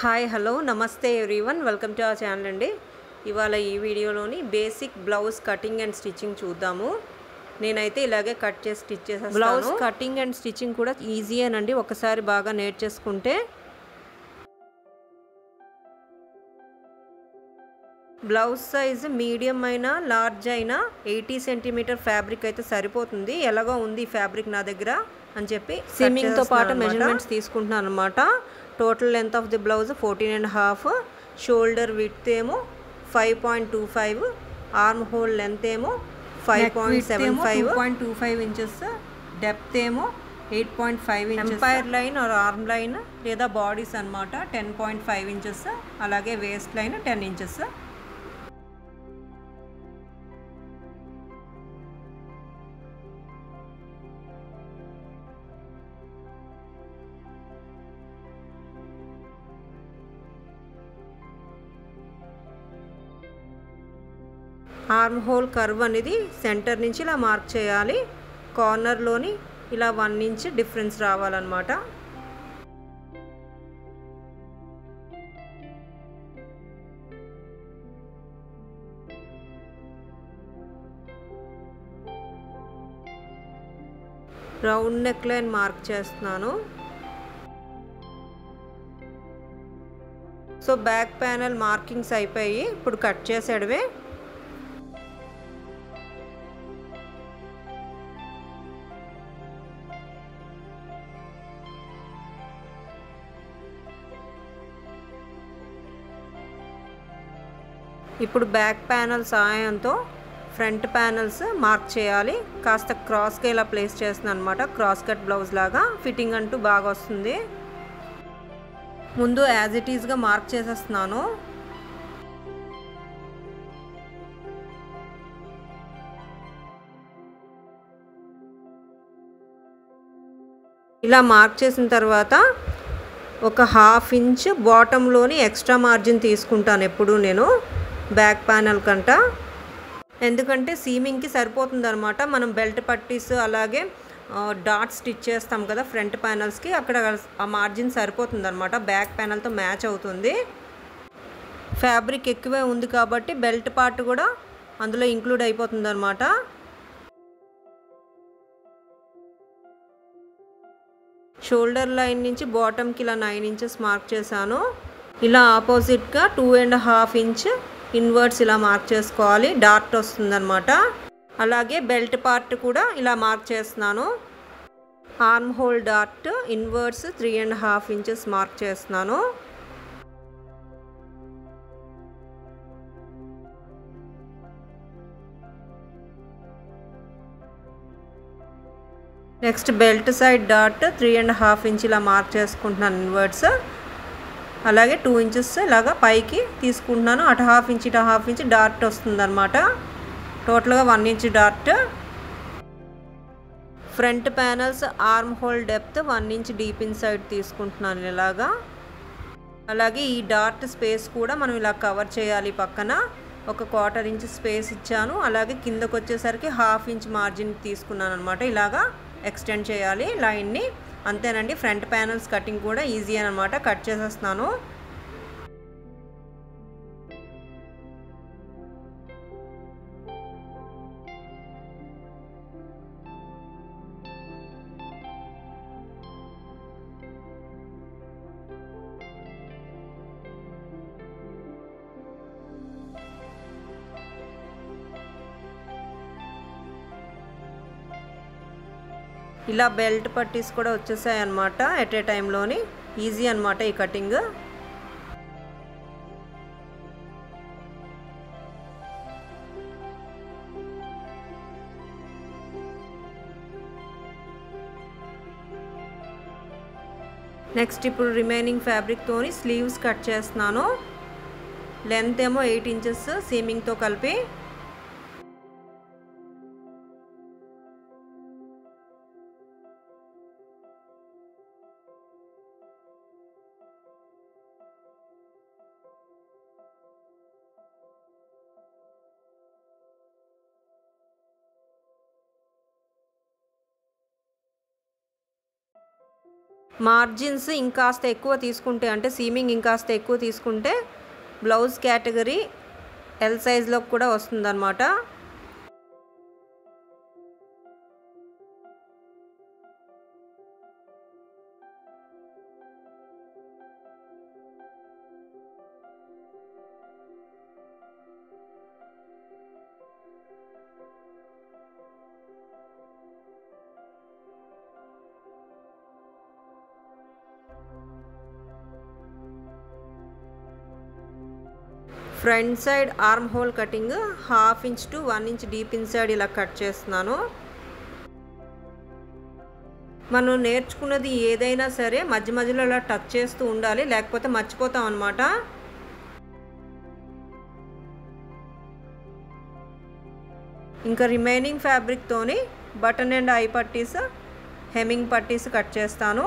Hi hello namaste everyone welcome to our channel అండి. ఇవాళ ఈ వీడియోలోని basic blouse cutting and stitching చూద్దాము. నేనైతే ఇలాగే కట్ చేసి స్టిచ్ చేసేస్తాను. బ్లౌజ్ కటింగ్ అండ్ స్టిచ్చింగ్ కూడా ఈజీయేనండి ఒకసారి బాగా నేర్చేసుకుంటే. బ్లౌజ్ సైజు మీడియం అయినా లార్జ్ అయినా 80 సెంటీమీటర్ ఫ్యాబ్రిక్ అయితే సరిపోతుంది. ఎలాగో ఉంది ఫ్యాబ్రిక్ నా దగ్గర అని చెప్పి సిమ్మింగ్తో పాటు మెజర్మెంట్స్ తీసుకుంటున్నాను అనమాట. Total length of the blouse 14.5, shoulder width ఏమో 5.25, ఆర్మ్ హోల్ లెంత్ ఏమో 5.75, 2.25 ఇంచెస్, డెప్త్ ఏమో 8.5 inches, empire line or arm line లేదా బాడీస్ అనమాట 10.5 ఇంచెస్, అలాగే waist line 10 inches. Arm hole curve అనేది సెంటర్ నుంచి ఇలా మార్క్ చేయాలి. కార్నర్లోని ఇలా 1 ఇంచ్ డిఫరెన్స్ రావాలన్నమాట. రౌండ్ నెక్ లైన్ మార్క్ చేస్తున్నాను. సో బ్యాక్ ప్యానల్ మార్కింగ్స్ అయిపోయి ఇప్పుడు కట్ చేసేయడమే. ఇప్పుడు బ్యాక్ ప్యానల్ సహాయంతో ఫ్రంట్ ప్యానల్స్ మార్క్ చేయాలి. కాస్త క్రాస్గా ఇలా ప్లేస్ చేస్తున్నాను అనమాట. క్రాస్ కట్ బ్లౌజ్ లాగా ఫిట్టింగ్ అంటూ బాగా వస్తుంది. ముందు యాజ్ ఇట్ ఈజ్గా మార్క్ చేసేస్తున్నాను. ఇలా మార్క్ చేసిన తర్వాత ఒక 1/2 ఇంచ్ బాటంలోని ఎక్స్ట్రా మార్జిన్ తీసుకుంటాను ఎప్పుడు నేను బ్యాక్ ప్యానల్ కంట. ఎందుకంటే సీమింగ్కి సరిపోతుంది అనమాట. మనం బెల్ట్ పట్టీస్ అలాగే డాట్ స్టిచ్ చేస్తాం కదా ఫ్రంట్ ప్యానల్స్కి, అక్కడ ఆ మార్జిన్ సరిపోతుంది అనమాట. బ్యాక్ ప్యానల్తో మ్యాచ్ అవుతుంది. ఫ్యాబ్రిక్ ఎక్కువే ఉంది కాబట్టి బెల్ట్ పార్ట్ కూడా అందులో ఇంక్లూడ్ అయిపోతుంది అనమాట. షోల్డర్ లైన్ నుంచి బాటమ్కి ఇలా 9 ఇంచెస్ మార్క్ చేశాను. ఇలా ఆపోజిట్గా 2.5 ఇంచ్ ఇన్వర్డ్స్ ఇలా మార్క్ చేసుకోవాలి. డార్ట్ వస్తుందన్నమాట. అలాగే బెల్ట్ పార్ట్ కూడా ఇలా మార్క్ చేస్తున్నాను. Armhole dart inwards 3.5 inches mark చేస్తున్నాను. Next belt side dot 3.5 inch ఇలా మార్క్ చేసుకుంటున్నాను ఇన్వర్డ్స్. అలాగే 2 ఇంచెస్ ఇలాగా పైకి తీసుకుంటున్నాను. అటు 1/2 ఇంచ్ ఇటు 1/2 ఇంచ్ డార్ట్ వస్తుంది అనమాట. టోటల్గా 1 inch dart. Front panels arm whole depth 1 inch deep in side తీసుకుంటున్నాను ఇలాగా. అలాగే ఈ డార్ట్ స్పేస్ కూడా మనం ఇలా కవర్ చేయాలి. పక్కన ఒక 1/4 ఇంచ్ స్పేస్ ఇచ్చాను. అలాగే కిందకు వచ్చేసరికి 1/2 ఇంచ్ మార్జిన్ తీసుకున్నాను అనమాట. ఇలాగా ఎక్స్టెండ్ చేయాలి లైన్ని. అంతేనండి. ఫ్రంట్ ప్యానల్స్ కటింగ్ కూడా ఈజీ అనమాట. కట్ చేసేస్తున్నాను. ఇలా బెల్ట్ పట్టీస్ కూడా వచ్చేసాయి అన్నమాట ఎట్ ఏ టైంలోని. ఈజీ అనమాట ఈ కటింగ్. నెక్స్ట్ ఇప్పుడు రిమైనింగ్ ఫ్యాబ్రిక్తోని స్లీవ్స్ కట్ చేస్తున్నాను. లెంత్ ఏమో 8 ఇంచెస్ సీమింగ్తో కలిపి. మార్జిన్స్ ఇంకాస్త ఎక్కువ తీసుకుంటే అంటే సీమింగ్ ఇంకాస్త ఎక్కువ తీసుకుంటే బ్లౌజ్ కేటగిరీ ఎల్ సైజ్లోకి కూడా వస్తుందన్నమాట. Front side arm whole cutting 1/2 inch to 1 inch deep inside ఇలా కట్ చేస్తున్నాను. మనం నేర్చుకున్నది ఏదైనా సరే మధ్య మధ్యలో ఇలా టచ్ చేస్తూ ఉండాలి, లేకపోతే మర్చిపోతాం అన్నమాట. ఇంకా రిమైనింగ్ ఫ్యాబ్రిక్తోని బటన్ అండ్ ఐ పట్టీస్, హెమ్మింగ్ పట్టీస్ కట్ చేస్తాను.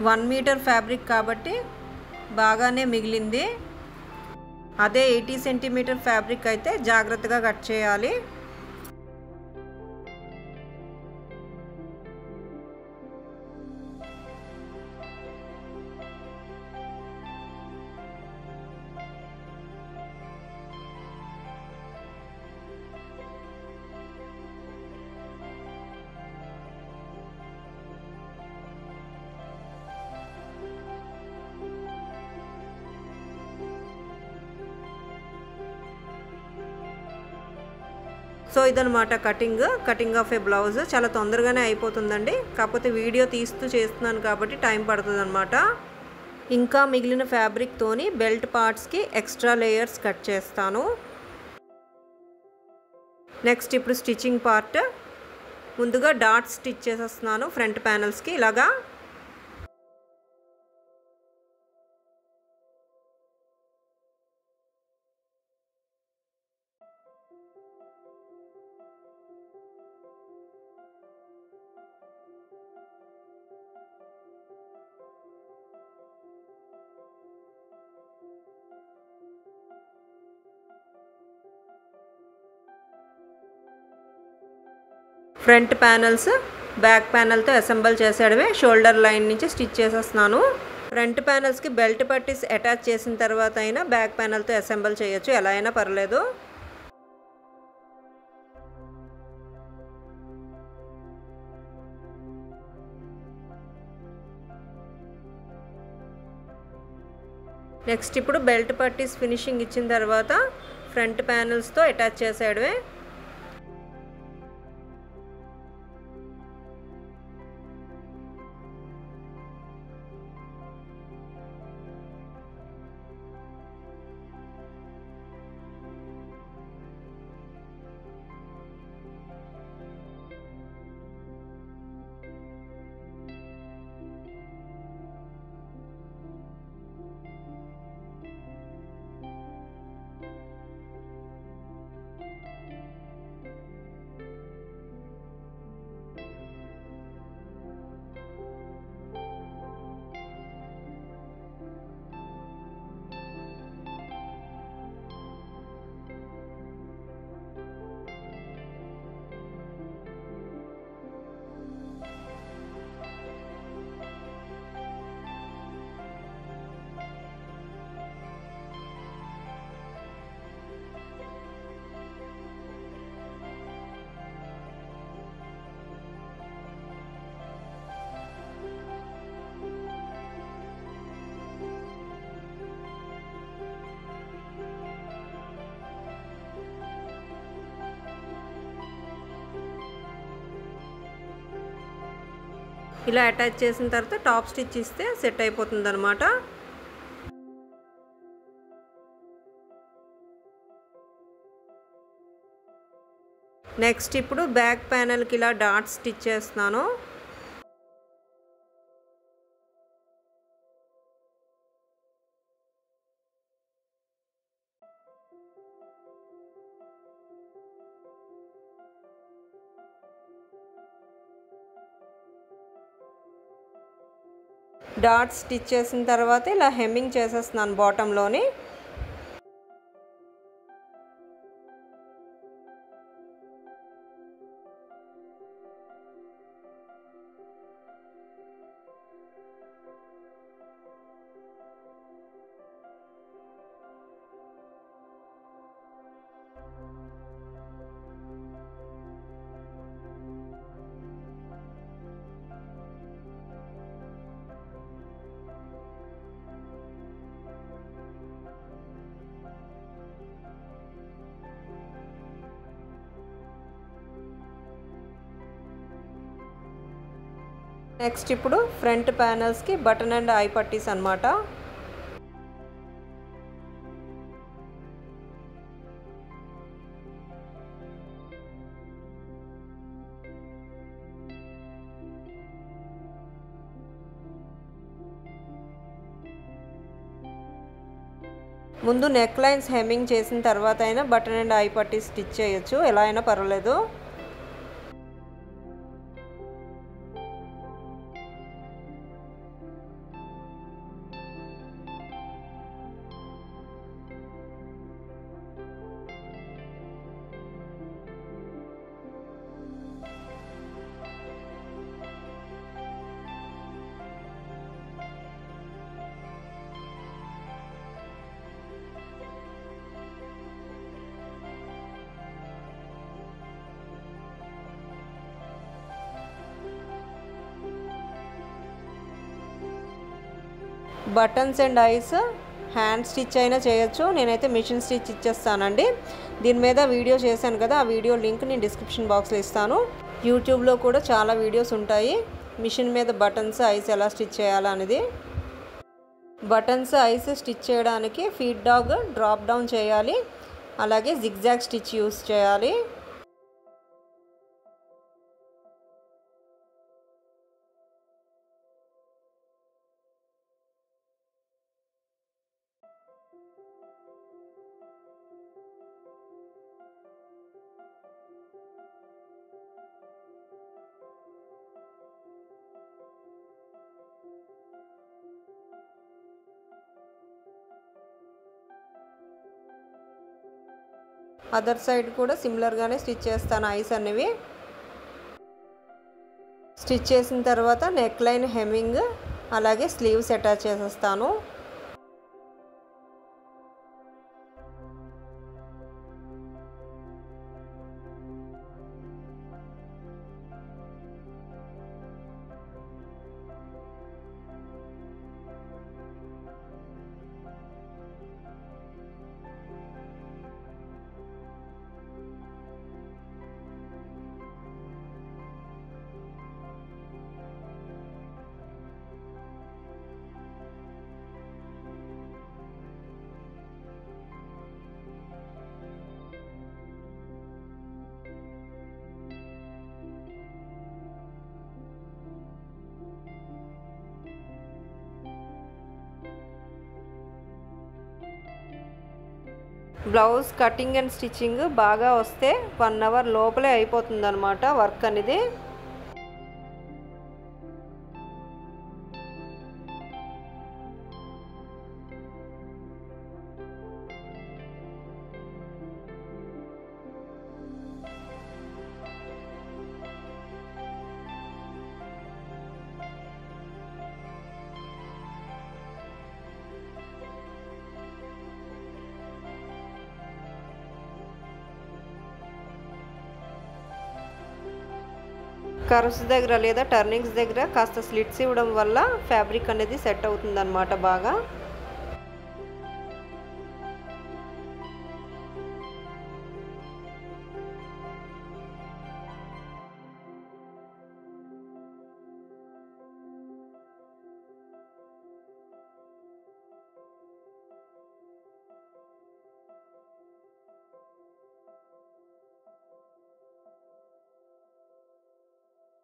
వన్ మీటర్ ఫ్యాబ్రిక్ కాబట్టి బాగానే మిగిలింది. అదే 80 సెంటీమీటర్ ఫ్యాబ్రిక్ అయితే జాగ్రత్తగా కట్ చేయాలి. సో ఇదనమాట కటింగ్ ఆఫ్ ఏ బ్లౌజ్. చాలా తొందరగానే అయిపోతుందండి, కాకపోతే వీడియో తీస్తూ చేస్తున్నాను కాబట్టి టైం పడుతుంది అనమాట. ఇంకా మిగిలిన ఫ్యాబ్రిక్తోని బెల్ట్ పార్ట్స్కి ఎక్స్ట్రా లేయర్స్ కట్ చేస్తాను. నెక్స్ట్ ఇప్పుడు స్టిచ్చింగ్ పార్ట్. ముందుగా డాట్స్ స్టిచ్ చేసేస్తున్నాను ఫ్రంట్ ప్యానల్స్కి ఇలాగా. ఫ్రంట్ ప్యానల్స్ బ్యాక్ ప్యానల్తో అసెంబుల్ చేసేయడమే. షోల్డర్ లైన్ నుంచి స్టిచ్ చేసేస్తున్నాను. ఫ్రంట్ ప్యానల్స్కి బెల్ట్ పట్టీస్ అటాచ్ చేసిన తర్వాత అయినా బ్యాక్ ప్యానల్తో అసెంబుల్ చేయొచ్చు, ఎలా అయినా పర్లేదు. నెక్స్ట్ ఇప్పుడు బెల్ట్ పట్టీస్ ఫినిషింగ్ ఇచ్చిన తర్వాత ఫ్రంట్ ప్యానల్స్తో అటాచ్ చేసేయడమే. ఇలా అటాచ్ చేసిన తర్వాత టాప్ స్టిచ్ ఇస్తే సెట్ అయిపోతుంది అనమాట. నెక్స్ట్ ఇప్పుడు బ్యాక్ ప్యానల్కి ఇలా డాట్స్ స్టిచ్ చేస్తున్నాను. డాట్స్ స్టిచ్ చేసిన తర్వాత ఇలా హెమ్మింగ్ చేసేస్తున్నాను బాటంలోని. నెక్స్ట్ ఇప్పుడు ఫ్రంట్ ప్యానల్స్కి బటన్ అండ్ ఐ పట్టీస్ అన్నమాట. ముందు నెక్ లైన్స్ హెమ్మింగ్ చేసిన తర్వాత అయినా బటన్ అండ్ ఐ పట్టీస్ స్టిచ్ చేయొచ్చు, ఎలా అయినా పర్వాలేదు. Buttons and ice hand stitch అయినా చేయొచ్చు, నేనైతే మిషన్ స్టిచ్ ఇచ్చేస్తానండి. దీని మీద వీడియో చేశాను కదా, ఆ వీడియో లింక్ నేను డిస్క్రిప్షన్ బాక్స్లో ఇస్తాను. యూట్యూబ్లో కూడా చాలా వీడియోస్ ఉంటాయి మిషన్ మీద బటన్స్ ఐస్ ఎలా స్టిచ్ చేయాలనేది. బటన్స్ ఐస్ స్టిచ్ చేయడానికి ఫీడ్ డాగ్ డ్రాప్ డౌన్ చేయాలి, అలాగే జిగ్జాగ్ స్టిచ్ యూస్ చేయాలి. అదర్ సైడ్ కూడా సిమిలర్గానే స్టిచ్ చేస్తాను ఐస్ అనేవి. స్టిచ్ చేసిన తర్వాత నెక్ లైన్ హెమ్మింగ్ అలాగే స్లీవ్స్ అటాచ్ చేసేస్తాను. బ్లౌజ్ కటింగ్ అండ్ స్టిచ్చింగ్ బాగా వస్తే 1 అవర్ లోపలే అయిపోతుంది అన్నమాట వర్క్ అనేది. కర్వ్స్ దగ్గర లేదా టర్నింగ్స్ దగ్గర కాస్త స్లిట్స్ ఇవ్వడం వల్ల ఫ్యాబ్రిక్ అనేది సెట్ అవుతుందన్నమాట బాగా.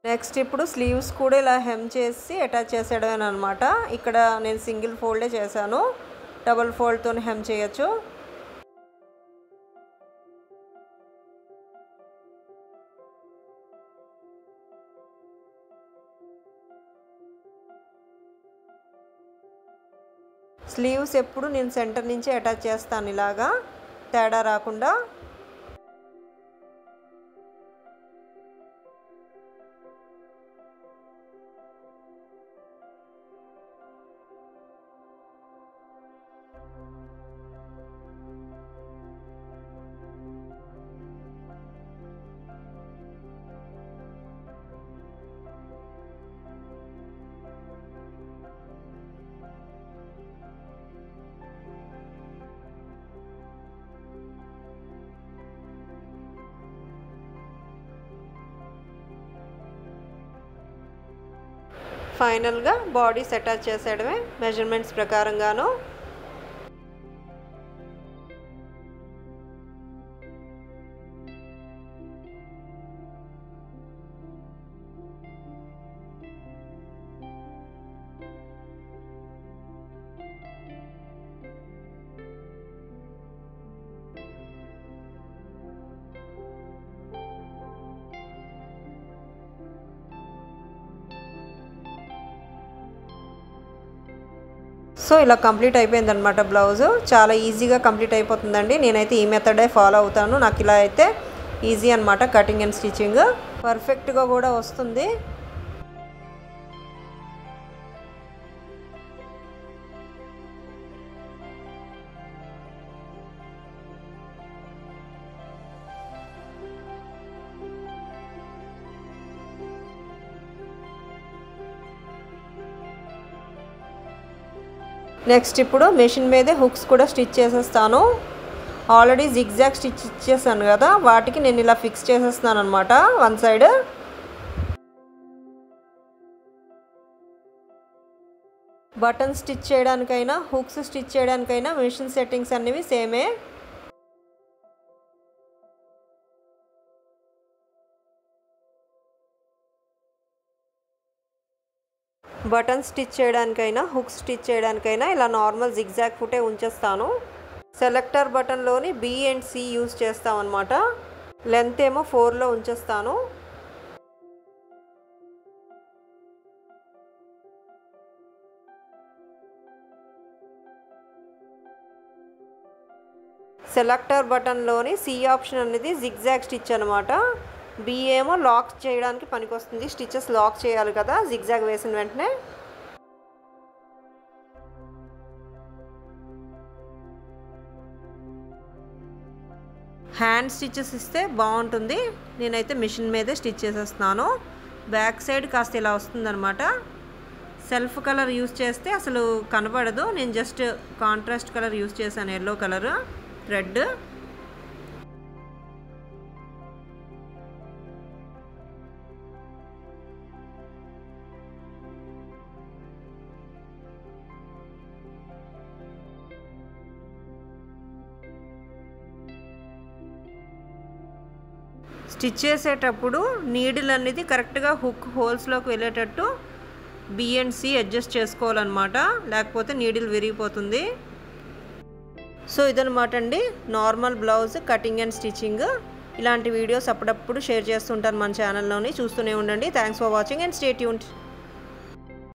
నెక్స్ట్ ఇప్పుడు స్లీవ్స్ కూడా ఇలా హెమ్ చేసి అటాచ్ చేసేయడమే అనమాట. ఇక్కడ నేను సింగిల్ ఫోల్డే చేశాను, డబుల్ ఫోల్డ్తో హెమ్ చేయొచ్చు. స్లీవ్స్ ఎప్పుడు నేను సెంటర్ నుంచి అటాచ్ చేస్తాను, ఇలాగా తేడా రాకుండా. ఫైనల్గా బాడీస్ అటాచ్ చేసేయడమే మెజర్మెంట్స్ ప్రకారంగాను. సో ఇలా కంప్లీట్ అయిపోయిందనమాట బ్లౌజు. చాలా ఈజీగా కంప్లీట్ అయిపోతుందండి. నేనైతే ఈ మెథడే ఫాలో అవుతాను. నాకు ఇలా అయితే ఈజీ అనమాట కటింగ్ అండ్ స్టిచ్చింగ్. పర్ఫెక్ట్గా కూడా వస్తుంది. నెక్స్ట్ ఇప్పుడు మెషిన్ మీదే హుక్స్ కూడా స్టిచ్ చేసేస్తాను. ఆల్రెడీ జిగ్జాగ్ స్టిచ్ ఇచ్చేసాను కదా, వాటికి నేను ఇలా ఫిక్స్ చేసేస్తున్నాను అనమాట వన్ సైడ్. బటన్ స్టిచ్ చేయడానికైనా హుక్స్ స్టిచ్ చేయడానికైనా మెషిన్ సెట్టింగ్స్ అనేవి సేమే. బటన్ స్టిచ్ చేయడానికైనా హుక్ స్టిచ్ చేయడానికైనా ఇలా నార్మల్ జిగ్జాగ్ ఫుటే ఉంచేస్తాను. సెలెక్టర్ బటన్లోని B అండ్ C యూజ్ చేస్తాం అనమాట. లెంత్ ఏమో 4లో ఉంచేస్తాను. సెలెక్టర్ బటన్లోని C ఆప్షన్ అనేది జిగ్జాగ్ స్టిచ్ అనమాట. B ఏమో లాక్ చేయడానికి పనికొస్తుంది. స్టిచెస్ లాక్ చేయాలి కదా జిగ్జాగ్ వేసిన వెంటనే. హ్యాండ్ స్టిచెస్ ఇస్తే బాగుంటుంది. నేనైతే మిషన్ మీదే స్టిచ్ చేసేస్తున్నాను. బ్యాక్ సైడ్ కాస్త ఇలా వస్తుందన్నమాట. సెల్ఫ్ కలర్ యూస్ చేస్తే అసలు కనబడదు. నేను జస్ట్ కాంట్రాస్ట్ కలర్ యూస్ చేశాను, ఎల్లో కలర్ రెడ్. స్టిచ్ చేసేటప్పుడు నీడిల్ అనేది కరెక్ట్గా హుక్ హోల్స్లోకి వెళ్ళేటట్టు B అండ్ C అడ్జస్ట్ చేసుకోవాలన్నమాట, లేకపోతే నీడిల్ విరిగిపోతుంది. సో ఇదనమాట అండి normal blouse cutting and stitching. ఇలాంటి వీడియోస్ అప్పుడప్పుడు షేర్ చేస్తుంటాను మన ఛానల్లోని. చూస్తూనే ఉండండి. Thanks for watching and stay tuned.